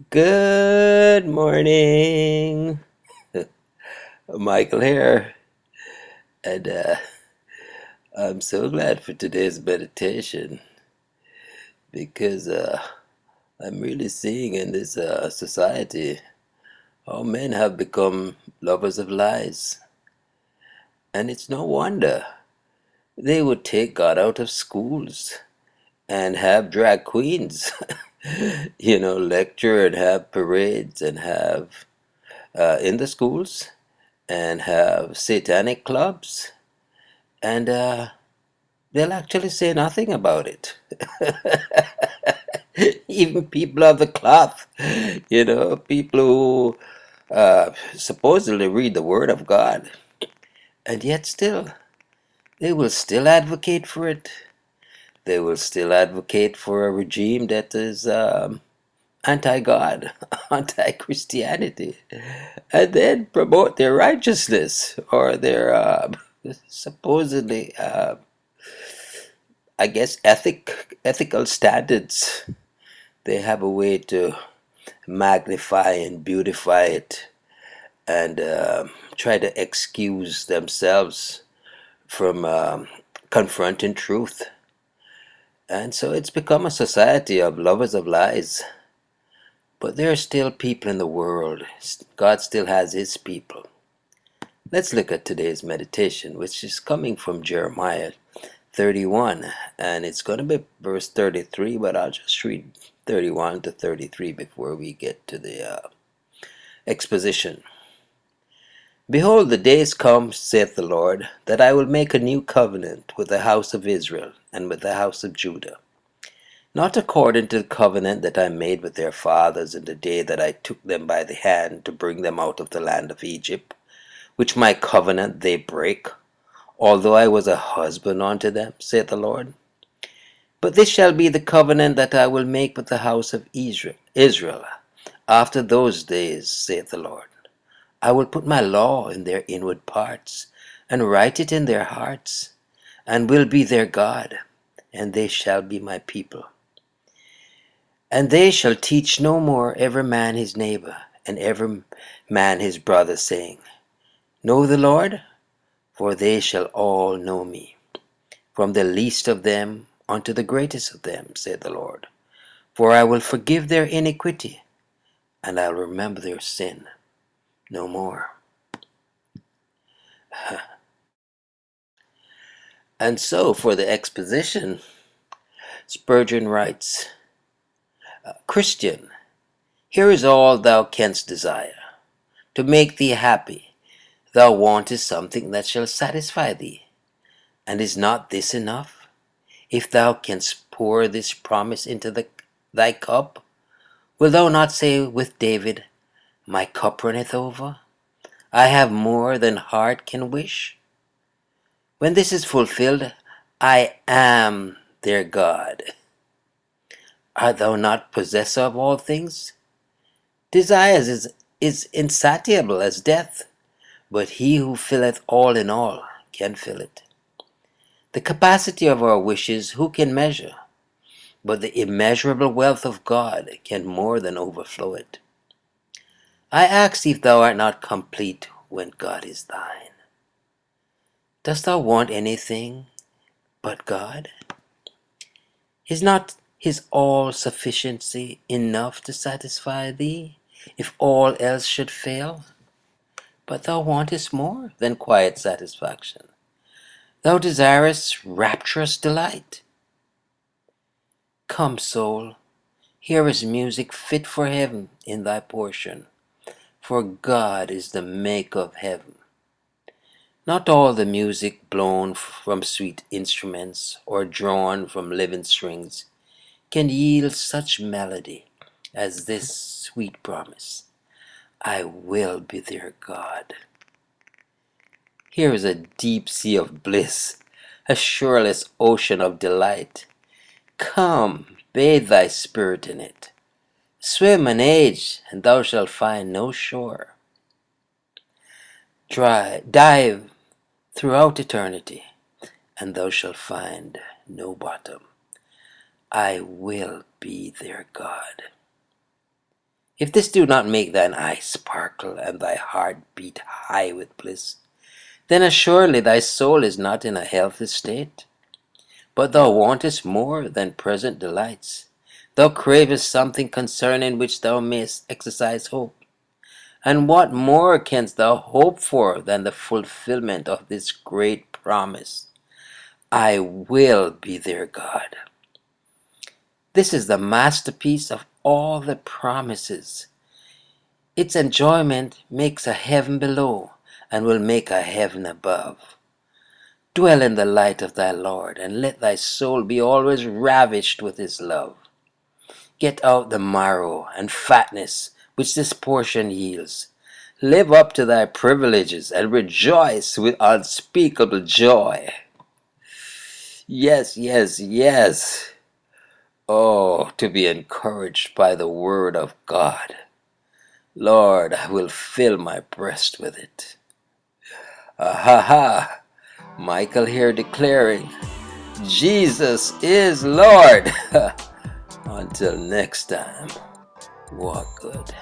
Good morning. Michael here, and I'm so glad for today's meditation because I'm really seeing in this society how men have become lovers of lies, and it's no wonder they would take God out of schools and have drag queens, lecture and have parades and have in the schools and have satanic clubs and they'll actually say nothing about it. Even people of the cloth, people who supposedly read the Word of God, and yet still, they will still advocate for it. They will still advocate for a regime that is anti God, anti Christianity, and then promote their righteousness or their supposedly I guess ethical standards. They have a way to magnify and beautify it and try to excuse themselves from confronting truth. And so it's become a society of lovers of lies. But there are still people in the world. God still has his people. Let's look at today's meditation, which is coming from Jeremiah 31, and it's going to be verse 33, but I'll just read 31 to 33 before we get to the exposition. Behold, the days come, saith the Lord, that I will make a new covenant with the house of Israel and with the house of Judah, not according to the covenant that I made with their fathers in the day that I took them by the hand to bring them out of the land of Egypt, which my covenant they break, although I was a husband unto them, saith the Lord. But this shall be the covenant that I will make with the house of Israel after those days, saith the Lord. I will put my law in their inward parts, and write it in their hearts, and will be their God, and they shall be my people. And they shall teach no more every man his neighbor, and every man his brother, saying, Know the Lord, for they shall all know me, from the least of them unto the greatest of them, saith the Lord. For I will forgive their iniquity, and I'll remember their sin no more. And so, for the exposition, Spurgeon writes, Christian, here is all thou canst desire. To make thee happy, thou wantest something that shall satisfy thee. And is not this enough? If thou canst pour this promise into thy cup, wilt thou not say with David, My cup runneth over? I have more than heart can wish. When this is fulfilled, I am their God. Art thou not possessor of all things? Desires is insatiable as death, but he who filleth all in all can fill it. The capacity of our wishes who can measure? But the immeasurable wealth of God can more than overflow it. I ask if thou art not complete when God is thine. Dost thou want anything but God? Is not his all-sufficiency enough to satisfy thee, if all else should fail? But thou wantest more than quiet satisfaction. Thou desirest rapturous delight. Come, soul, here is music fit for heaven in thy portion, for God is the maker of heaven. Not all the music blown from sweet instruments or drawn from living strings can yield such melody as this sweet promise, I will be their God. Here is a deep sea of bliss, a shoreless ocean of delight. Come, bathe thy spirit in it. Swim an age, and thou shalt find no shore. Dive throughout eternity, and thou shalt find no bottom. I will be their God. If this do not make thine eye sparkle and thy heart beat high with bliss, then assuredly thy soul is not in a healthy state. But thou wantest more than present delights. Thou cravest something concerning which thou mayst exercise hope. And what more canst thou hope for than the fulfillment of this great promise? I will be their God. This is the masterpiece of all the promises. Its enjoyment makes a heaven below and will make a heaven above. Dwell in the light of thy Lord, and let thy soul be always ravished with his love. Get out the marrow and fatness which this portion yields. Live up to thy privileges and rejoice with unspeakable joy. Yes, yes, yes. Oh, to be encouraged by the word of God. Lord, I will fill my breast with it. Ha ha! Michael here declaring, Jesus is Lord. Until next time, walk good.